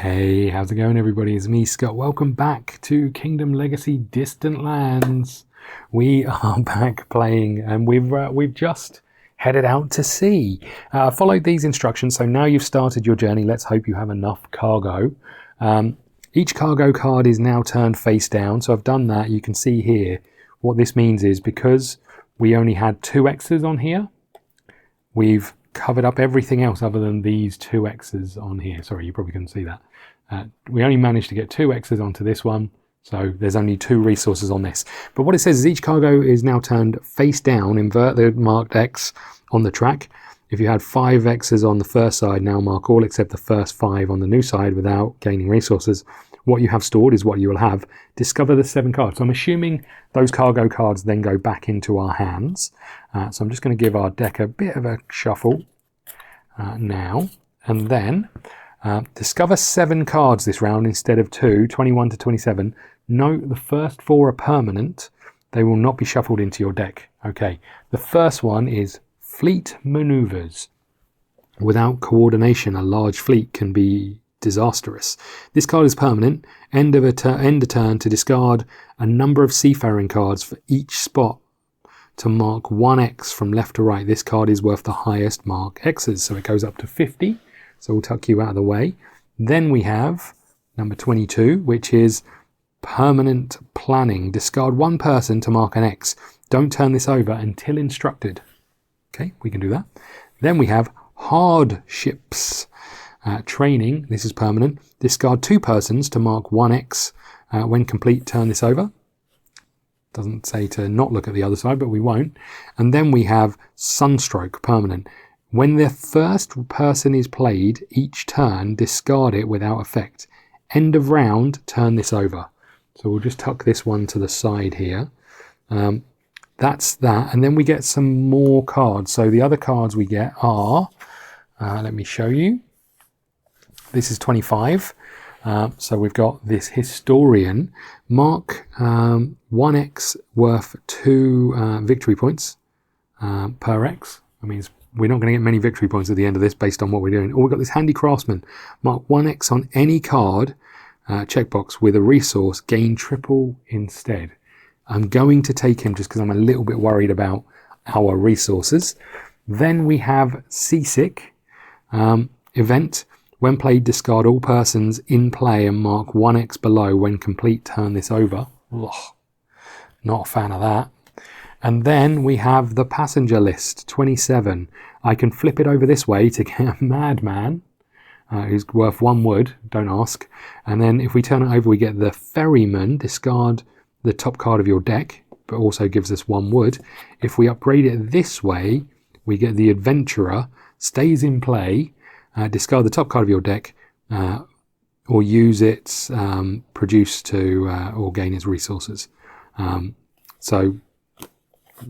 Hey, how's it going everybody? It's me, Scott. Welcome back to Kingdom Legacy Distant Lands. We are back playing and we've just headed out to sea. Followed these instructions, so now you've started your journey. Let's hope you have enough cargo. Each cargo card is now turned face down, so I've done that. You can see here what this means is because we only had 2 X's on here, we've covered up everything else other than these 2 X's on here. Sorry, you probably couldn't see that. We only managed to get 2 X's onto this one, so there's only 2 resources on this. But what it says is each cargo is now turned face down. Invert the marked X on the track. If you had 5 X's on the first side, now mark all except the first 5 on the new side without gaining resources. What you have stored is what you will have. Discover the 7 cards. So I'm assuming those cargo cards then go back into our hands. So I'm just going to give our deck a bit of a shuffle now. And then discover 7 cards this round instead of 2, 21 to 27. Note the first 4 are permanent. They will not be shuffled into your deck. Okay, the first one is Fleet Maneuvers. Without coordination, a large fleet can be disastrous. This card is permanent. End a turn to discard a number of seafaring cards for each spot to mark 1 X from left to right. This card is worth the highest mark X's, so it goes up to 50. So we'll tuck you out of the way. Then we have number 22, which is permanent planning. Discard 1 person to mark an X. Don't turn this over until instructed. Okay, we can do that. Then we have Hardships training. This is permanent. Discard 2 persons to mark 1 X. When complete, turn this over. Doesn't say to not look at the other side, but we won't. And then we have Sunstroke, permanent. When the first person is played, each turn, discard it without effect. End of round, turn this over. So we'll just tuck this one to the side here. That's that. And then we get some more cards. So the other cards we get are, let me show you. This is 25. So we've got this Historian. Mark 1x worth 2 victory points per X. I mean, we're not going to get many victory points at the end of this based on what we're doing. Or we've got this Handy Craftsman. Mark 1x on any card, checkbox, with a resource, gain triple instead. I'm going to take him just because I'm a little bit worried about our resources. Then we have Seasick event. When played, discard all persons in play and mark 1 X below. When complete, turn this over. Ugh, not a fan of that. And then we have the passenger list, 27. I can flip it over this way to get a Madman, who's worth 1 wood, don't ask. And then if we turn it over, we get the Ferryman. Discard the top card of your deck, but also gives us 1 wood. If we upgrade it this way, we get the Adventurer, stays in play. Discard the top card of your deck or use its produce to or gain its resources. So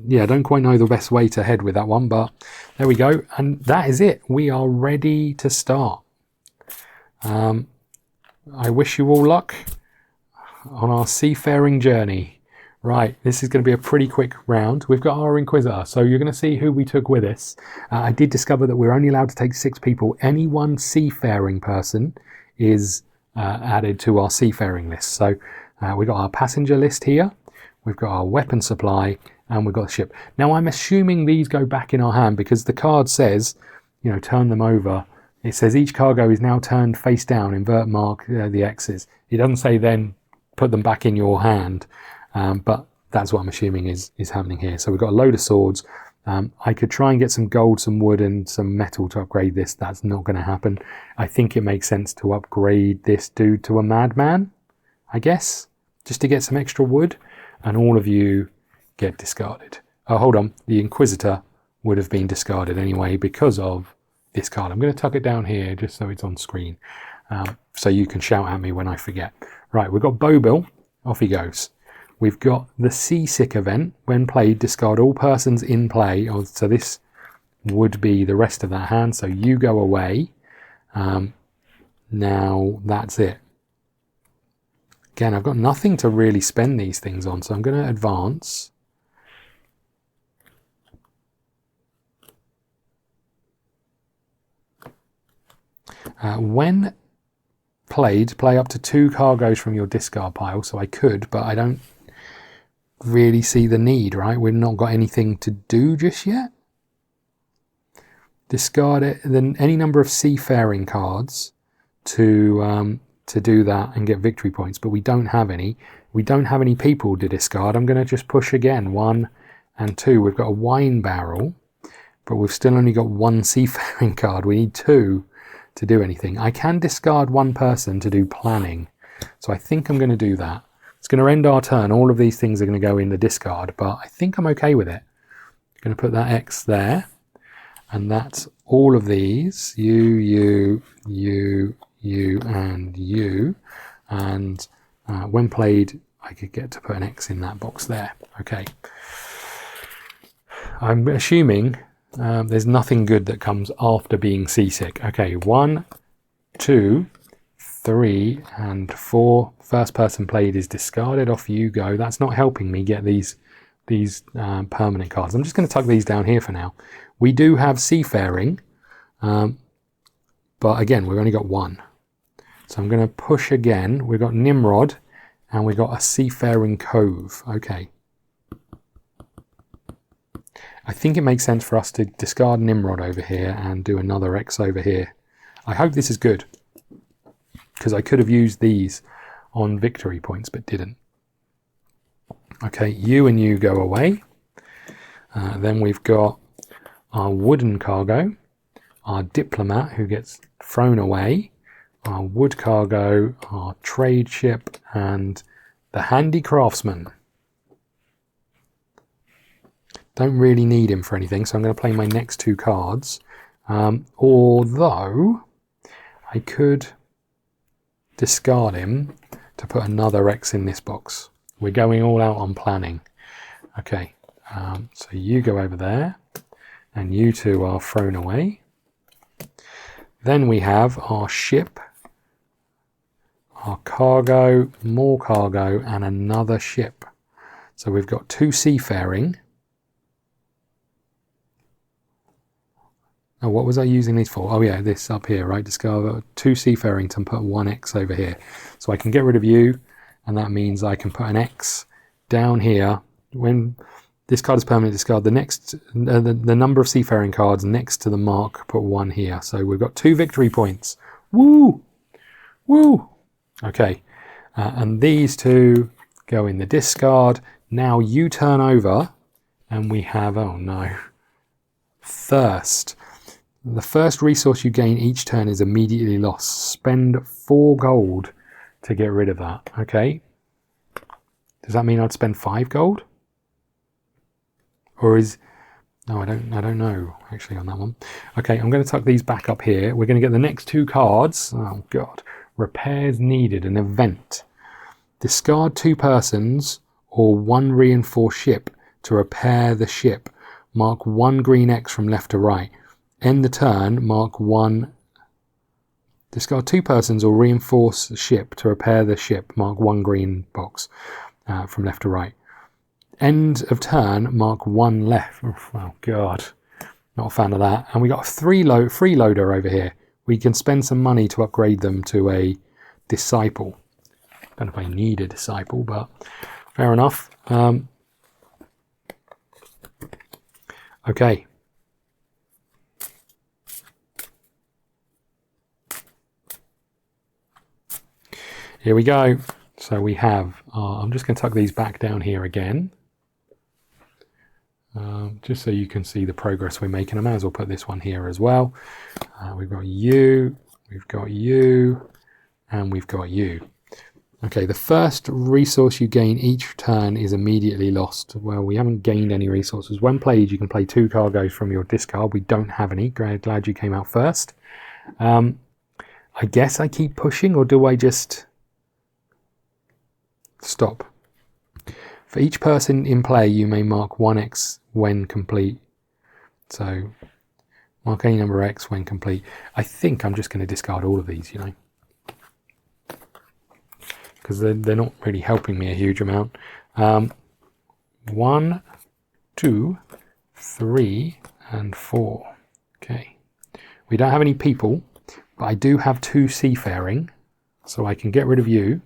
yeah, I don't quite know the best way to head with that one, but there we go. And that is it. We are ready to start. I wish you all luck on our seafaring journey. Right, this is going to be a pretty quick round. We've got our Inquisitor, so you're going to see who we took with us. I did discover that we're only allowed to take 6 people. Any one seafaring person is added to our seafaring list. So we've got our passenger list here, we've got our weapon supply, and we've got the ship. Now I'm assuming these go back in our hand because the card says, you know, turn them over. It says each cargo is now turned face down, invert mark the X's. It doesn't say then put them back in your hand. But that's what I'm assuming is happening here. So we've got a load of swords. I could try and get some gold, some wood and some metal to upgrade this. That's not going to happen. I think it makes sense to upgrade this dude to a Madman, I guess, just to get some extra wood. And all of you get discarded. Oh, hold on. The Inquisitor would have been discarded anyway because of this card. I'm going to tuck it down here just so it's on screen. So you can shout at me when I forget. Right, we've got Bobil. Off he goes. We've got the Seasick event. When played, discard all persons in play. So this would be the rest of that hand. So you go away. Now that's it. Again, I've got nothing to really spend these things on. So I'm going to advance. When played, play up to 2 cargoes from your discard pile. So I could, but I don't really see the need, right? We've not got anything to do just yet. Discard it, then any number of seafaring cards to do that and get victory points, but we don't have any. We don't have any people to discard. I'm going to just push again, 1 and 2. We've got a wine barrel, but we've still only got 1 seafaring card. We need 2 to do anything. I can discard 1 person to do planning, so I think I'm going to do that. It's going to end our turn. All of these things are going to go in the discard, but I think I'm okay with it. I'm going to put that X there, and that's all of these. You, and you. And when played, I could get to put an X in that box there. Okay. I'm assuming there's nothing good that comes after being seasick. Okay, 1, 2, 3, and 4. First person played is discarded. Off you go. That's not helping me get these permanent cards. I'm just going to tuck these down here for now. We do have seafaring, but again, we've only got 1. So I'm going to push again. We've got Nimrod, and we've got a seafaring cove. Okay. I think it makes sense for us to discard Nimrod over here and do another X over here. I hope this is good, because I could have used these on victory points, but didn't. Okay, you and you go away. Then we've got our wooden cargo, our diplomat who gets thrown away, our wood cargo, our trade ship, and the handy craftsman. Don't really need him for anything, so I'm going to play my next 2 cards. Although I could discard him to put another X in this box. We're going all out on planning. Okay, so you go over there, and you 2 are thrown away. Then we have our ship, our cargo, more cargo, and another ship. So we've got 2 seafaring. Oh, what was I using these for? Oh yeah, this up here, right? Discover 2 seafaring to put 1 X over here. So I can get rid of you, and that means I can put an X down here. When this card is permanent, discard the next the number of seafaring cards next to the mark, put 1 here. So we've got 2 victory points. Woo! Woo! Okay, and these 2 go in the discard. Now you turn over, and we have, oh no, Thirst. The first resource you gain each turn is immediately lost. Spend 4 gold to get rid of that. Okay. Does that mean I'd spend 5 gold? Or is... No, I don't know actually on that one. Okay, I'm going to tuck these back up here. We're going to get the next 2 cards. Oh god. Repairs needed. An event. Discard 2 persons or 1 reinforced ship to repair the ship. Mark 1 green X from left to right. End the turn, mark 1. Discard 2 persons or reinforce the ship to repair the ship. Mark 1 green box from left to right. End of turn, mark 1 left. Oh god, not a fan of that. And we got a freeloader over here. We can spend some money to upgrade them to a disciple. Don't know if I need a disciple, but fair enough. Okay. Here we go. So we have, I'm just going to tuck these back down here again. Just so you can see the progress we're making. I might as well put this one here as well. We've got you, and we've got you. Okay, the first resource you gain each turn is immediately lost. Well, we haven't gained any resources. When played, you can play 2 cargoes from your discard. We don't have any. Glad you came out first. I guess I keep pushing, or do I just stop? For each person in play, you may mark 1 X when complete. So, mark any number X when complete. I think I'm just going to discard all of these, you know, because they're not really helping me a huge amount. 1, 2, 3, and 4. Okay. We don't have any people, but I do have 2 seafaring. So I can get rid of you.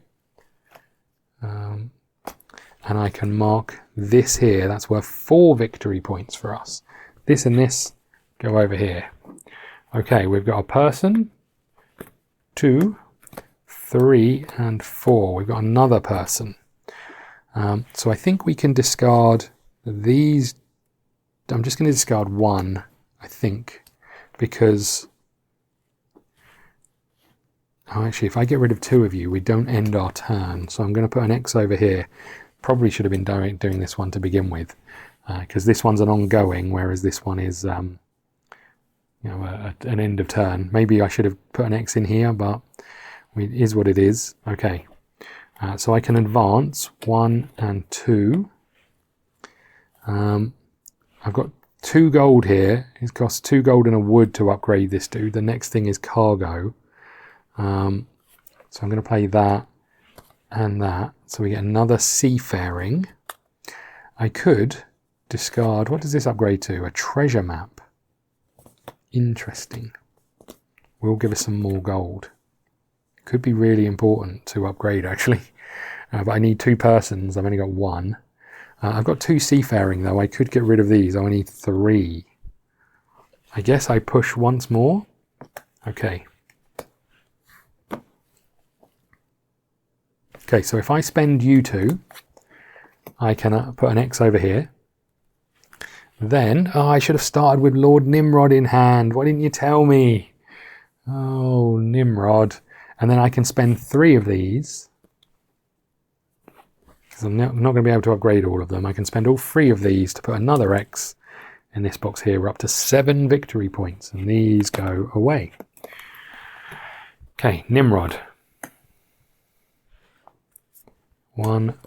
And I can mark this here. That's worth 4 victory points for us. This and this go over here. Okay, we've got a person, 2, 3, and 4. We've got another person. So I think we can discard these. I'm just going to discard 1, I think, because... Oh, actually, if I get rid of 2 of you, we don't end our turn. So I'm going to put an X over here. Probably should have been doing this one to begin with, because this one's an ongoing, whereas this one is, an end of turn. Maybe I should have put an X in here, but it is what it is. Okay, so I can advance 1 and 2. I've got 2 gold here. It costs 2 gold and a wood to upgrade this dude. The next thing is cargo. So I'm going to play that and that. So we get another seafaring. I could discard, what does this upgrade to? A treasure map. Interesting. Will give us some more gold. Could be really important to upgrade actually. But I need 2 persons. I've only got 1. I've got 2 seafaring though. I could get rid of these. I only need 3. I guess I push once more. Okay. Okay, so if I spend you 2, I can put an X over here. Then, I should have started with Lord Nimrod in hand. Why didn't you tell me? Oh, Nimrod. And then I can spend 3 of these. Because I'm not going to be able to upgrade all of them. I can spend all 3 of these to put another X in this box here. We're up to 7 victory points. And these go away. Okay, Nimrod. 1,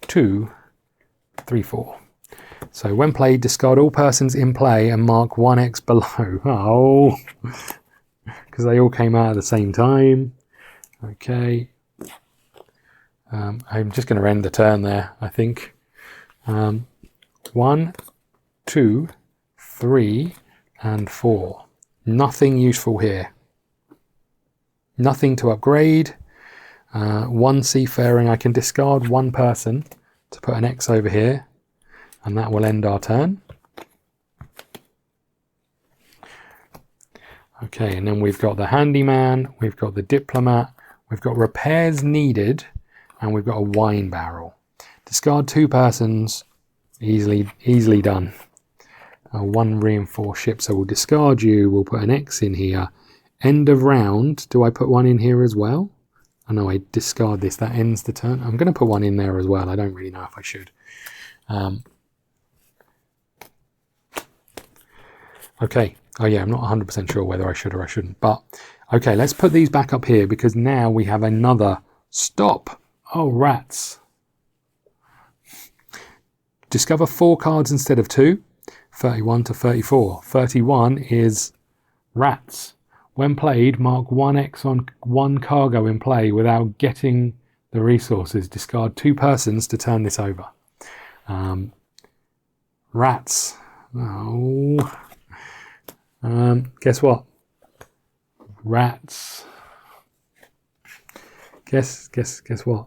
2, 3, 4. So when played, discard all persons in play and mark 1x below. Oh, because they all came out at the same time. Okay. I'm just going to end the turn there, I think. 1, 2, 3, and 4. Nothing useful here. Nothing to upgrade. 1 seafaring. I can discard 1 person to put an X over here, and that will end our turn. Okay, and then we've got the handyman, we've got the diplomat, we've got repairs needed, and we've got a wine barrel. Discard 2 persons, easily done. 1 reinforced ship, so we'll discard you, we'll put an X in here. End of round, do I put 1 in here as well? Oh no, I discard this, that ends the turn. I'm going to put 1 in there as well, I don't really know if I should. Okay, oh yeah, I'm not 100% sure whether I should or I shouldn't, but okay, let's put these back up here because now we have another stop. Oh, rats. Discover 4 cards instead of 2, 31 to 34. 31 is rats. When played, mark 1x on 1 cargo in play without getting the resources. Discard 2 persons to turn this over. Rats. Oh. Guess what? Rats. Guess what?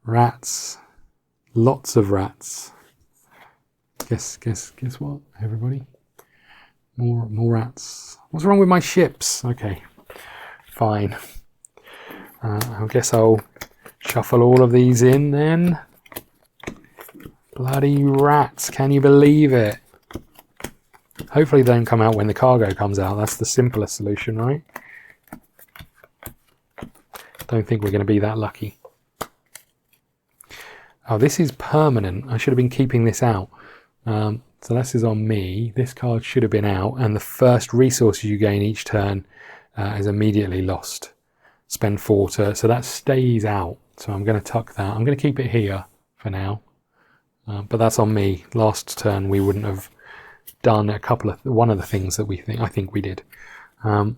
Rats. Lots of rats. Guess what, everybody? More rats. What's wrong with my ships? Okay, fine. I guess I'll shuffle all of these in then. Bloody rats, can you believe it? Hopefully they don't come out when the cargo comes out. That's the simplest solution, right? Don't think we're going to be that lucky. Oh, this is permanent. I should have been keeping this out. So this is on me. This card should have been out, and the first resources you gain each turn is immediately lost. Spend 4 to, so that stays out. So I'm going to tuck that. I'm going to keep it here for now. But that's on me. Last turn we wouldn't have done one of the things that I think we did. We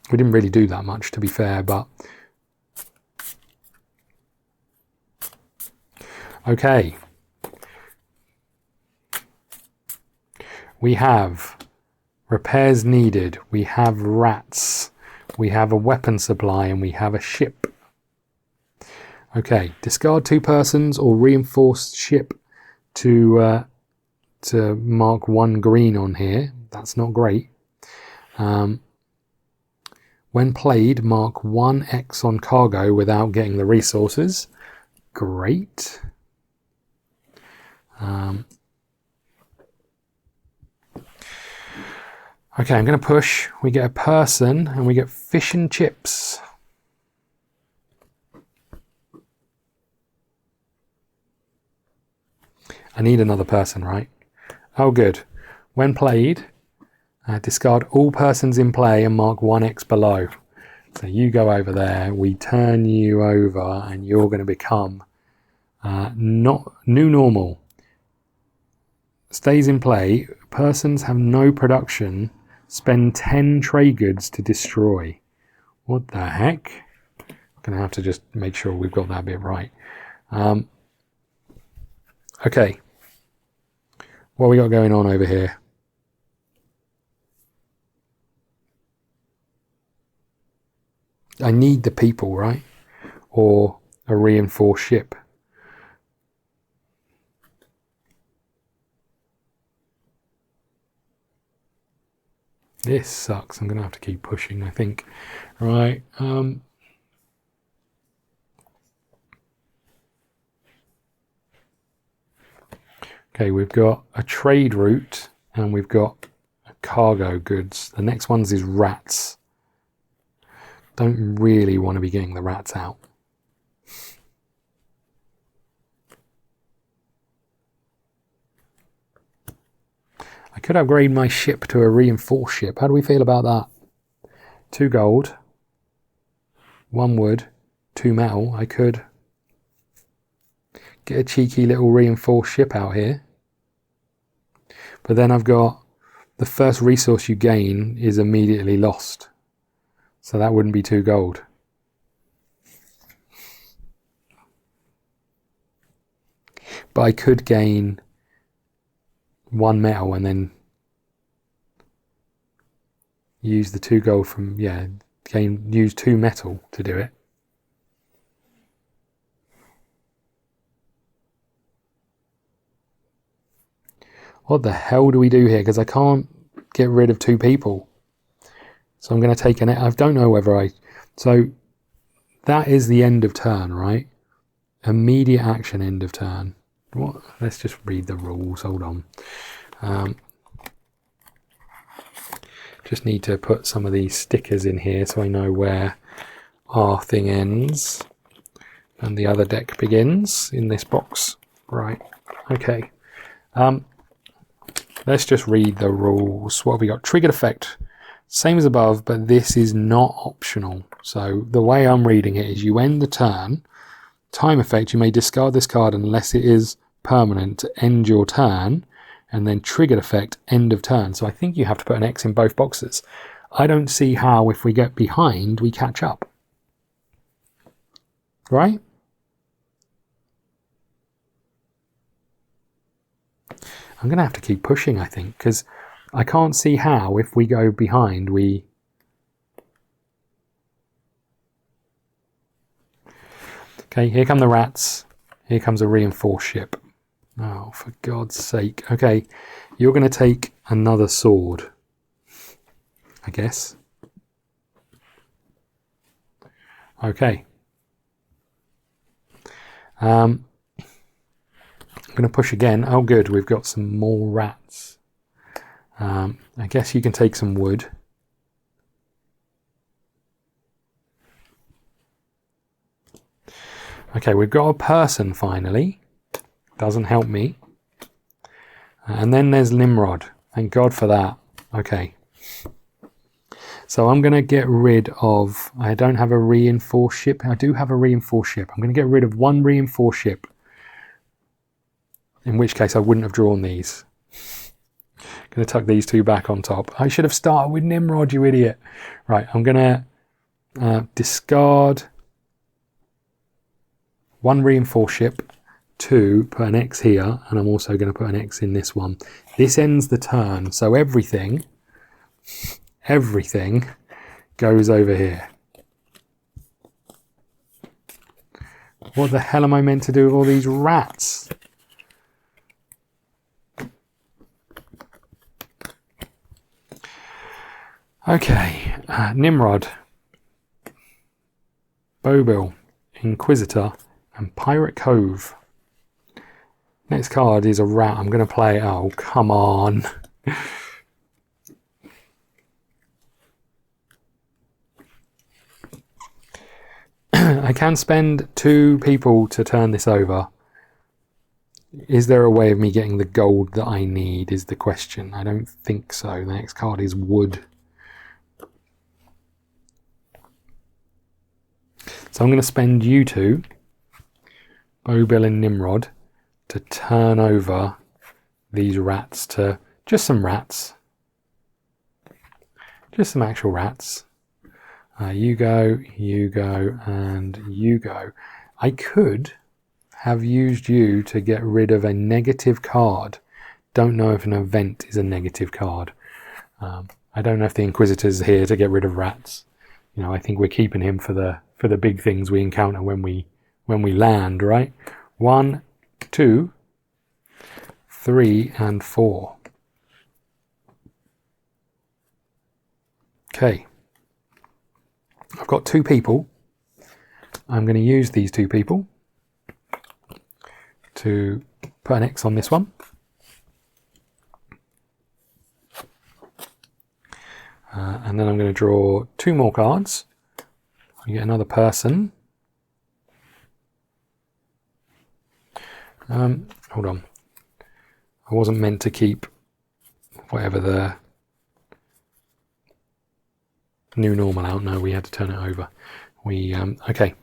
didn't really do that much, to be fair, but okay. We have Repairs needed. We have rats. We have a weapon supply and we have a ship. Okay, discard 2 persons or reinforced ship to mark 1 green on here. That's not great. When played, mark 1 X on cargo without getting the resources. Great. Okay, I'm going to push. We get a person and we get fish and chips. I need another person, right? Oh, good. When played, discard all persons in play and mark 1 X below. So you go over there, we turn you over, and you're going to become not new normal. Stays in play. Persons have no production. Spend 10 trade goods to destroy. What the heck? I'm going to have to just make sure we've got that bit right. Okay. What we got going on over here? I need the people, right? Or a reinforced ship. This sucks. I'm going to have to keep pushing, I think. Right. Okay, we've got a trade route and we've got cargo goods. The next one's is rats. Don't really want to be getting the rats out. I could upgrade my ship to a reinforced ship. How do we feel about that? 2 gold, 1 wood, 2 metal. I could get a cheeky little reinforced ship out here. But then I've got the first resource you gain is immediately lost. So that wouldn't be 2 gold. But I could gain 1 metal and then use the 2 gold from, use 2 metal to do it. What the hell do we do here? Because I can't get rid of 2 people. So I'm going to take I don't know whether so that is the end of turn, right? Immediate action, end of turn. What? Let's just read the rules. Hold on. Just need to put some of these stickers in here so I know where our thing ends and the other deck begins in this box. Right. Okay. Let's just read the rules. What have we got? Triggered effect. Same as above, but this is not optional. So the way I'm reading it is you end the turn. Time effect, you may discard this card unless it is permanent to end your turn. And then triggered effect, end of turn. So I think you have to put an X in both boxes. I don't see how, if we get behind, we catch up. Right? I'm going to have to keep pushing, I think, because I can't see how, if we go behind, we... Okay, here come the rats. Here comes a reinforced ship. Oh, for God's sake. Okay, you're going to take another sword, I guess. Okay. I'm going to push again. Oh, good, we've got some more rats. I guess you can take some wood. Okay, we've got a person finally. Doesn't help me. And then there's Nimrod. Thank God for that. Okay. So I'm going to get rid of... I don't have a reinforced ship. I do have a reinforced ship. I'm going to get rid of 1 reinforced ship. In which case I wouldn't have drawn these. I'm going to tuck these 2 back on top. I should have started with Nimrod, you idiot. Right, I'm going to discard 1 reinforced ship. 2, put an X here, and I'm also going to put an X in this one. This ends the turn, so everything everything goes over here. What the hell am I meant to do with all these rats? Okay, Nimrod, Bobil, Inquisitor, and Pirate Cove. Next card is a rat. I'm going to play... Oh, come on. I can spend 2 people to turn this over. Is there a way of me getting the gold that I need is the question. I don't think so. The next card is wood. So I'm going to spend you 2, Bobil and Nimrod, to turn over these rats to just some rats. Just some actual rats. You go, and you go. I could have used you to get rid of a negative card. Don't know if an event is a negative card. I don't know if the Inquisitor's here to get rid of rats. You know, I think we're keeping him for the big things we encounter when we land, right? 1, 2, 3, and 4. Okay. I've got 2 people. I'm going to use these 2 people to put an X on this one. And then I'm going to draw 2 more cards. I get another person. Hold on. I wasn't meant to keep whatever the new normal out. No, we had to turn it over. Okay.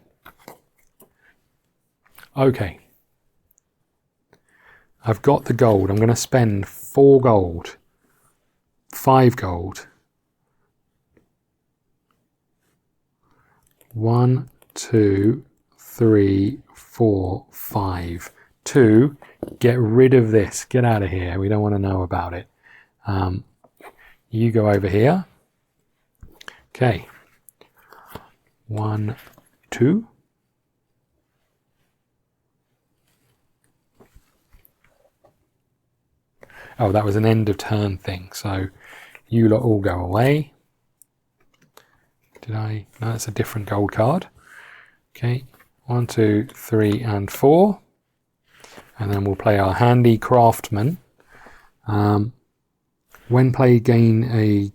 Okay. I've got the gold. I'm going to spend 4 gold. 5 gold. 1, 2, 3, 4, 5. 2, get rid of this. Get out of here. We don't want to know about it. You go over here. Okay. 1, 2. Oh, that was an end of turn thing. So you lot all go away. Did I? No, that's a different gold card. Okay. 1, 2, 3, and 4. And then we'll play our handy Craftsman. When played, gain a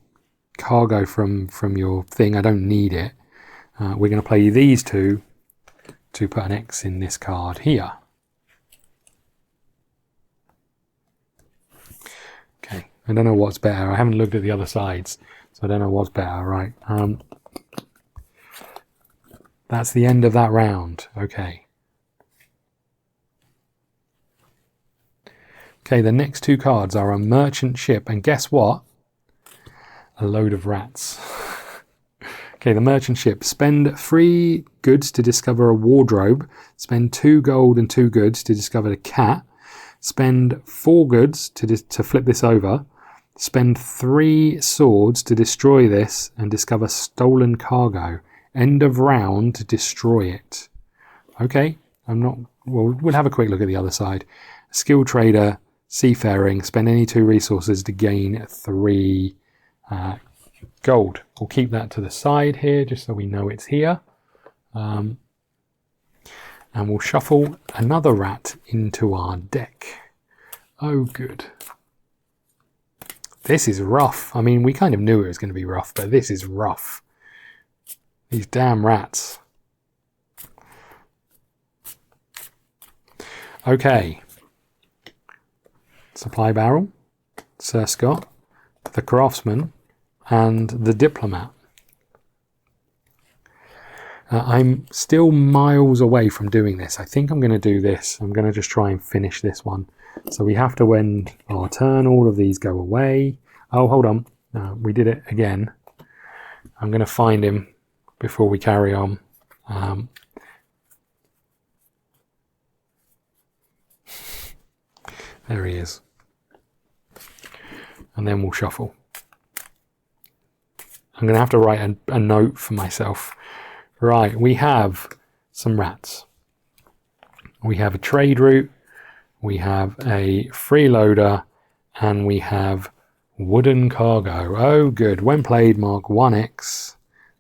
cargo from your thing. I don't need it. We're going to play these 2 to put an X in this card here. Okay. I don't know what's better. I haven't looked at the other sides, so I don't know what's better. Right. That's the end of that round. Okay. Okay, the next 2 cards are a merchant ship, and guess what? A load of rats. Okay, the merchant ship. Spend 3 goods to discover a wardrobe. Spend 2 gold and 2 goods to discover a cat. Spend 4 goods to flip this over. Spend 3 swords to destroy this and discover stolen cargo. End of round to destroy it. Okay, we'll have a quick look at the other side. Skill trader, seafaring, spend any 2 resources to gain 3 gold. We'll keep that to the side here just so we know it's here. And we'll shuffle another rat into our deck. Oh, good. This is rough. I mean, we kind of knew it was going to be rough, but this is rough. These damn rats. Okay. Supply barrel, Sir Scott, the Craftsman, and the Diplomat. I'm still miles away from doing this. I think I'm going to do this. I'm going to just try and finish this one. So we have to end our turn. All of these go away. Oh, hold on. We did it again. I'm going to find him before we carry on. There he is. And then we'll shuffle. I'm going to have to write a note for myself. Right, we have some rats. We have a trade route. We have a freeloader. And we have wooden cargo. Oh, good. When played, mark 1x.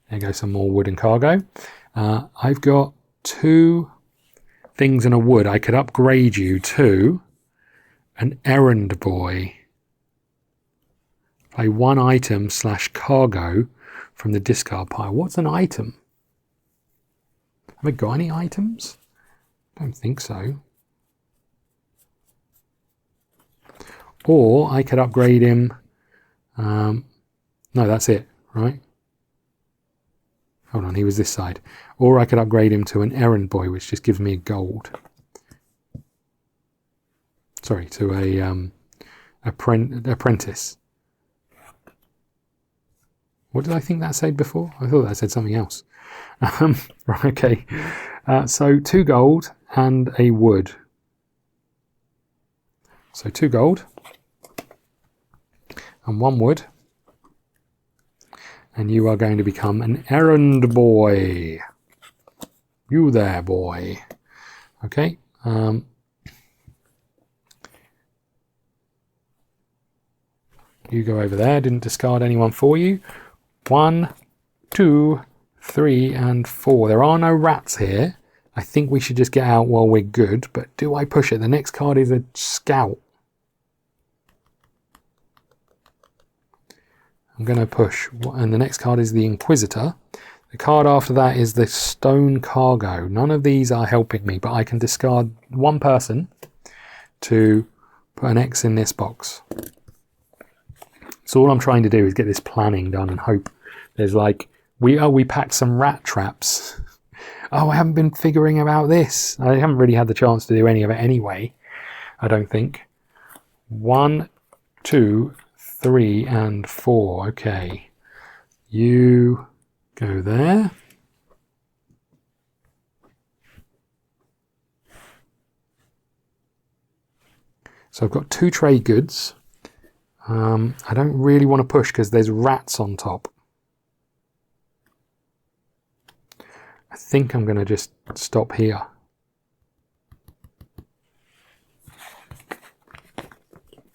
There goes some more wooden cargo. I've got 2 things in a wood. I could upgrade you to an errand boy. Play 1 item / cargo from the discard pile. What's an item? Have I got any items? I don't think so. Or I could upgrade him. No, that's it, right? Hold on, he was this side. Or I could upgrade him to an errand boy, which just gives me gold. Sorry, to a apprentice. What did I think that said before? I thought that said something else. Right, okay. So 2 gold and a wood. So 2 gold and 1 wood. And you are going to become an errand boy. You there, boy. Okay. You go over there. Didn't discard anyone for you. 1, 2, 3, and 4. There are no rats here. I think we should just get out while we're good. But do I push it? The next card is a scout. I'm going to push, and the next card is the Inquisitor. The card after that is the Stone Cargo. None of these are helping me, but I can discard 1 person to put an X in this box. So all I'm trying to do is get this planning done and hope there's like, we packed some rat traps. Oh, I haven't been figuring about this. I haven't really had the chance to do any of it anyway, I don't think. 1, 2, 3, and 4. Okay. You go there. So I've got 2 trade goods. I don't really want to push because there's rats on top. I think I'm going to just stop here.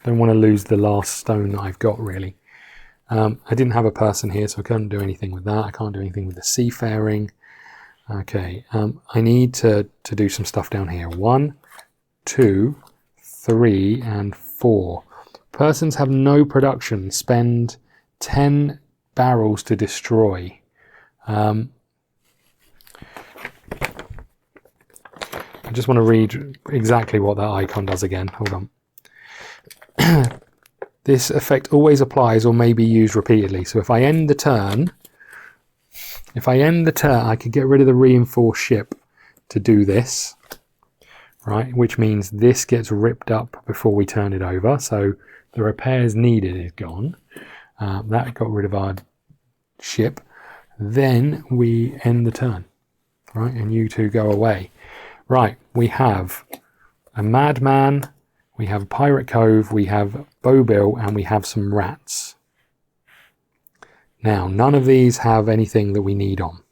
Don't want to lose the last stone that I've got, really. I didn't have a person here, so I couldn't do anything with that. I can't do anything with the seafaring. Okay, I need to do some stuff down here. 1, 2, 3, and 4. Persons have no production. Spend 10 barrels to destroy. I just want to read exactly what that icon does again. Hold on. This effect always applies or may be used repeatedly. So if I end the turn, I could get rid of the reinforced ship to do this, right? Which means this gets ripped up before we turn it over. So the repairs needed is gone. That got rid of our ship. Then we end the turn, right? And you 2 go away. Right, we have a Madman, we have a Pirate Cove, we have Bowbill, and we have some rats. Now, none of these have anything that we need on.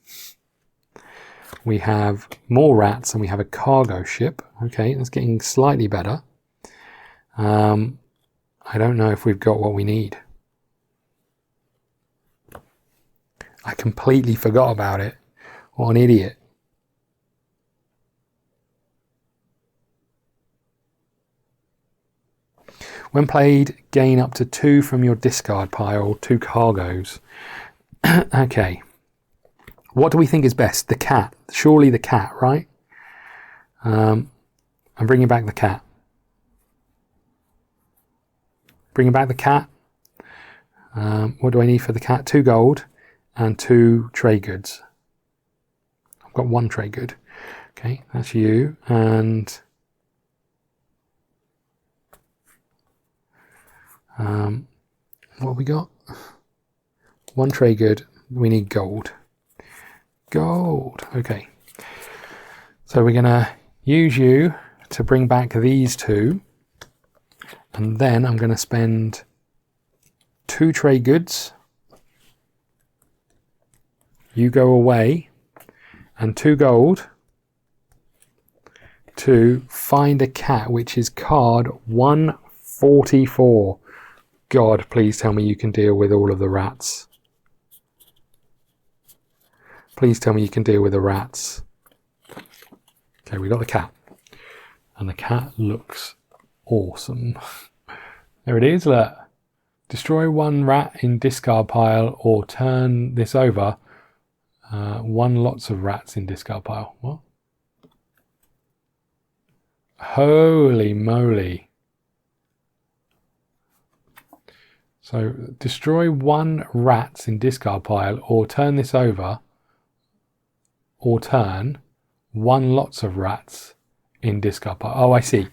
We have more rats, and we have a cargo ship. Okay, that's getting slightly better. I don't know if we've got what we need. I completely forgot about it. What an idiot. When played, gain up to 2 from your discard pile, 2 cargoes. Okay. What do we think is best? The cat. Surely the cat, right? I'm bringing back the cat. Bringing back the cat. What do I need for the cat? 2 gold and 2 trade goods. I've got 1 trade good. Okay, that's you. And what have we got? 1 trade good. We need gold. Gold. Okay. So we're going to use you to bring back these 2. And then I'm going to spend 2 trade goods you go away and 2 gold to find a cat, which is card 144. God, please tell me you can deal with all of the rats. Please tell me you can deal with the rats. Okay, we got the cat. And the cat looks awesome. There it is, look. Destroy 1 rat in discard pile or turn this over. 1 lots of rats in discard pile. What? Holy moly. So destroy 1 rats in discard pile or turn this over. Or turn 1 lots of rats in discard pile. Oh, I see.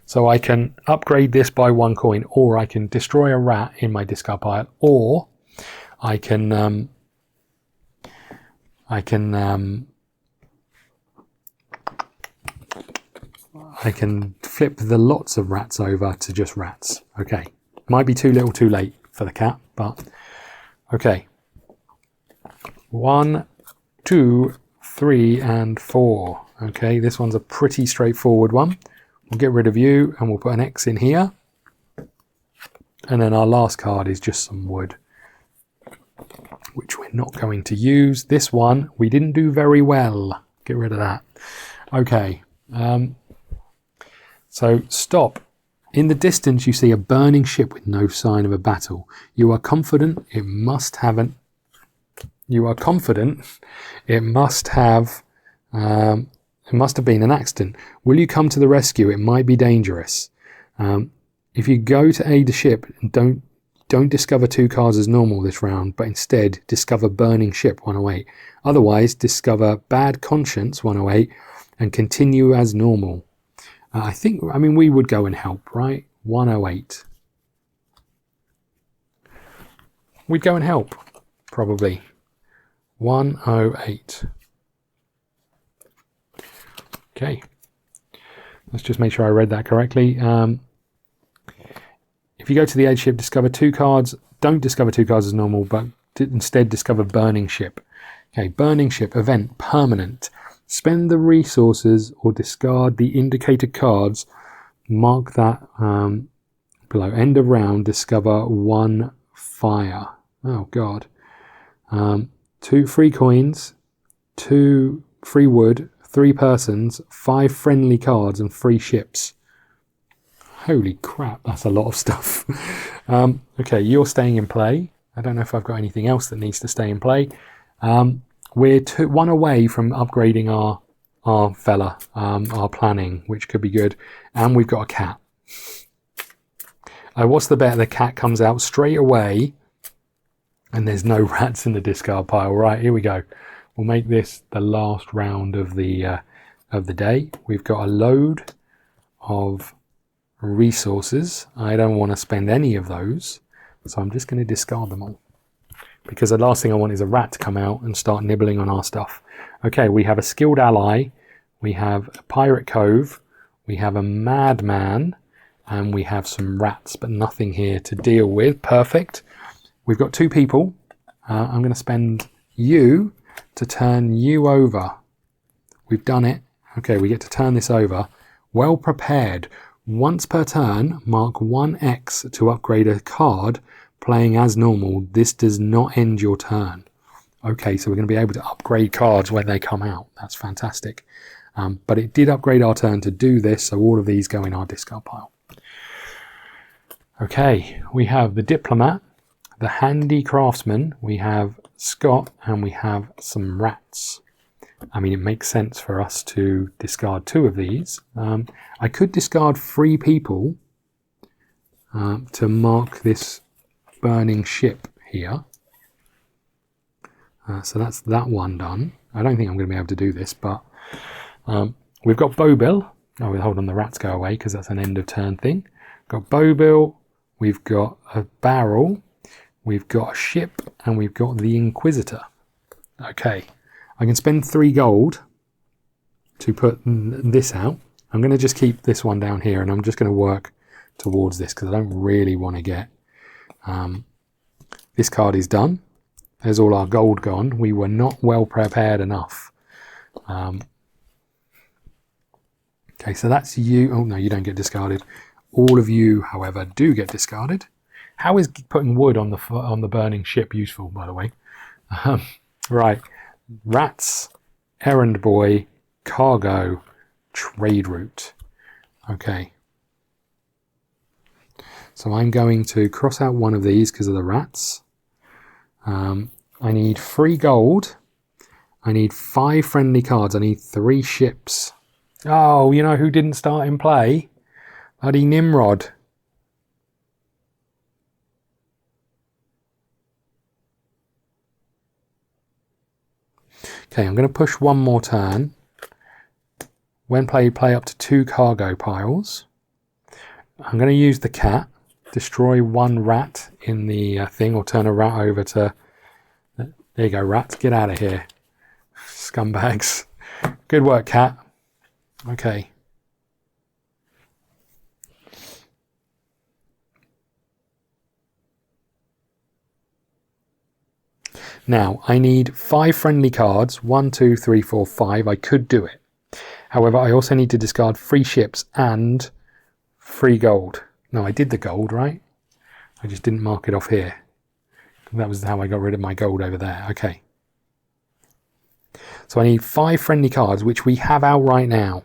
So I can upgrade this by 1 coin, or I can destroy a rat in my discard pile, or I can flip the lots of rats over to just rats. Okay, might be too little, too late for the cat, but okay. 1, 2, 3, and 4. Okay, this one's a pretty straightforward one. We'll get rid of you and we'll put an X in here. And then our last card is just some wood, which we're not going to use. This one, we didn't do very well. Get rid of that. Okay. So stop. In the distance, you see a burning ship with no sign of a battle. You are confident it must have an... You are confident it must have... It must have been an accident. Will you come to the rescue? It might be dangerous. If you go to aid the ship, don't discover 2 cards as normal this round, but instead discover Burning Ship 108. Otherwise, discover Bad Conscience 108 and continue as normal. I mean, we would go and help, right? 108. We'd go and help, probably. 108. Okay, let's just make sure I read that correctly. If you go to the aid ship, discover 2 cards. Don't discover 2 cards as normal, but instead discover Burning Ship. Okay, Burning Ship, event, permanent. Spend the resources or discard the indicated cards. Mark that below. End of round, discover 1 fire. Oh, God. 2 free coins, 2 free wood, 3 persons, 5 friendly cards, and 3 ships. Holy crap, that's a lot of stuff. Okay, you're staying in play. I don't know if I've got anything else that needs to stay in play. We're 1 away from upgrading our fella, our planning, which could be good. And we've got a cat. What's the bet? The cat comes out straight away and there's no rats in the discard pile. Right, here we go. We'll make this the last round of the day. We've got a load of resources. I don't want to spend any of those, so I'm just going to discard them all, because the last thing I want is a rat to come out and start nibbling on our stuff. Okay, we have a skilled ally, we have a pirate cove, we have a madman, and we have some rats, but nothing here to deal with. Perfect. We've got 2 people. I'm going to spend you to turn you over. We've done it. Okay, we get to turn this over. Well prepared. Once per turn, mark 1 X to upgrade a card playing as normal. This does not end your turn. Okay, so we're going to be able to upgrade cards when they come out. That's fantastic. But it did upgrade our turn to do this, so all of these go in our discard pile. Okay, we have the Diplomat, the Handy Craftsman, we have Scott, and we have some rats. I mean, it makes sense for us to discard 2 of these. I could discard 3 people to mark this burning ship here. So that's that one done. I don't think I'm going to be able to do this, but we've got Bowbill. Oh, hold on, the rats go away because that's an end of turn thing. Got Bowbill, we've got a barrel, we've got a ship, and we've got the Inquisitor. Okay, I can spend 3 gold to put this out. I'm going to just keep this one down here, and I'm just going to work towards this because I don't really want to get... this card is done. There's all our gold gone. We were not well prepared enough. Okay, so that's you. Oh no, you don't get discarded. All of you, however, do get discarded. How is putting wood on the burning ship useful, by the way? Right, rats, errand boy, cargo, trade route. Okay. So I'm going to cross out one of these because of the rats. I need 3 gold. I need 5 friendly cards. I need 3 ships. Oh, you know who didn't start in play? Bloody Nimrod. Okay, I'm going to push one more turn. When played, play up to 2 cargo piles. I'm going to use the cat. Destroy 1 rat in the thing, or turn a rat over to... There you go, rats. Get out of here. Scumbags. Good work, cat. Okay. Now, I need 5 friendly cards. 1, 2, 3, 4, 5. I could do it. However, I also need to discard 3 ships and 3 gold. No, I did the gold, right? I just didn't mark it off here. That was how I got rid of my gold over there. Okay. So I need 5 friendly cards, which we have out right now.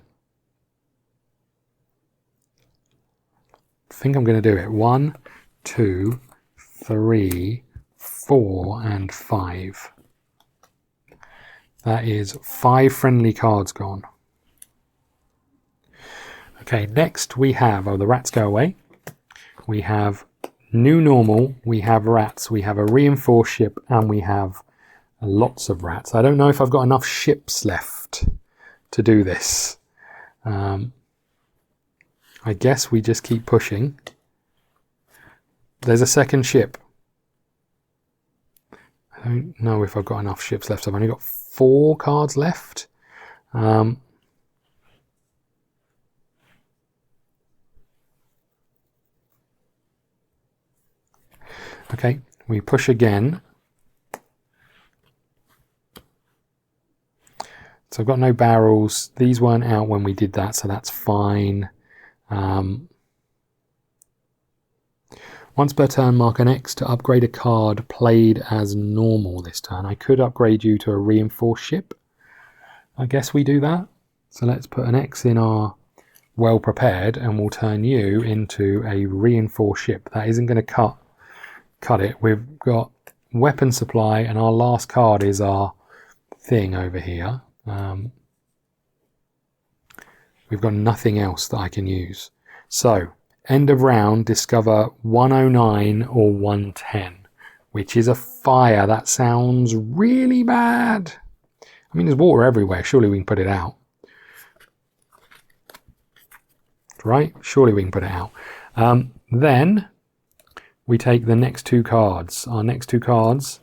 I think I'm going to do it. 1, 2, 3, 4, and 5. That is 5 friendly cards gone. Okay, next we have, oh, the rats go away. We have new normal, we have rats, we have a reinforced ship, and we have lots of rats. I don't know if I've got enough ships left to do this. I guess we just keep pushing. There's a second ship. I don't know if I've got enough ships left. I've only got 4 cards left. Okay, we push again. So I've got no barrels. These weren't out when we did that, so that's fine. Once per turn, mark an X to upgrade a card played as normal this turn. I could upgrade you to a reinforced ship. I guess we do that. So let's put an X in our well prepared and we'll turn you into a reinforced ship. That isn't going to cut it. We've got weapon supply and our last card is our thing over here. We've got nothing else that I can use. So end of round, discover 109 or 110, which is a fire. That sounds really bad. I mean, there's water everywhere. Surely we can put it out. Right? Surely we can put it out. Then we take the next 2 cards. Our next 2 cards.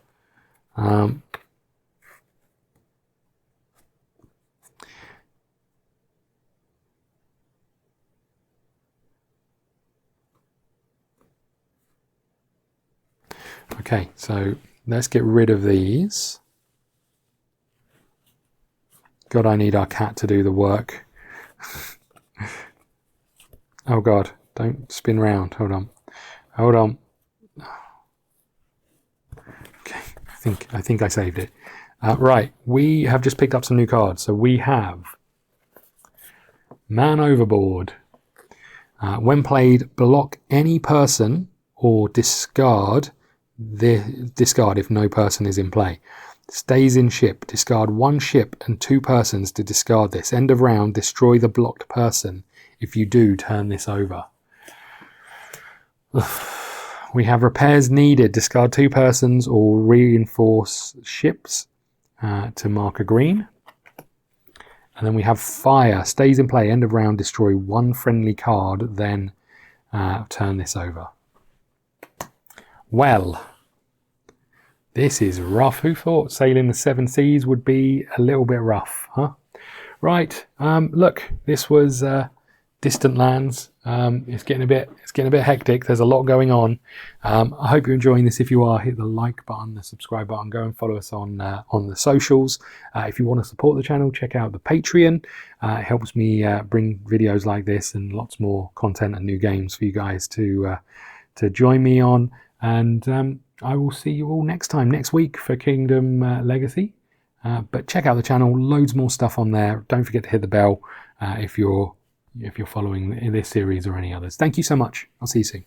Okay, so let's get rid of these. God, I need our cat to do the work. Oh God, don't spin round. Hold on. Hold on. Okay, I think I saved it. Right, we have just picked up some new cards. So we have Man Overboard. When played, block any person or discard if no person is in play. Stays in ship. Discard 1 ship and 2 persons to discard this. End of round, destroy the blocked person. If you do, turn this over. We have repairs needed. Discard 2 persons or reinforce ships to mark a green. And then we have fire. Stays in play. End of round, destroy 1 friendly card. Then turn this over. Well, this is rough. Who thought sailing the 7 seas would be a little bit rough, huh? Right, look, this was distant lands. It's getting a bit hectic. There's a lot going on. I hope you're enjoying this. If you are, hit the like button, the subscribe button, go and follow us on the socials. If you want to support the channel, check out the Patreon. It helps me bring videos like this and lots more content and new games for you guys to join me on. And I will see you all next week for Kingdom Legacy. But check out the channel, loads more stuff on there. Don't forget to hit the bell if you're following this series or any others. Thank you so much. I'll see you soon.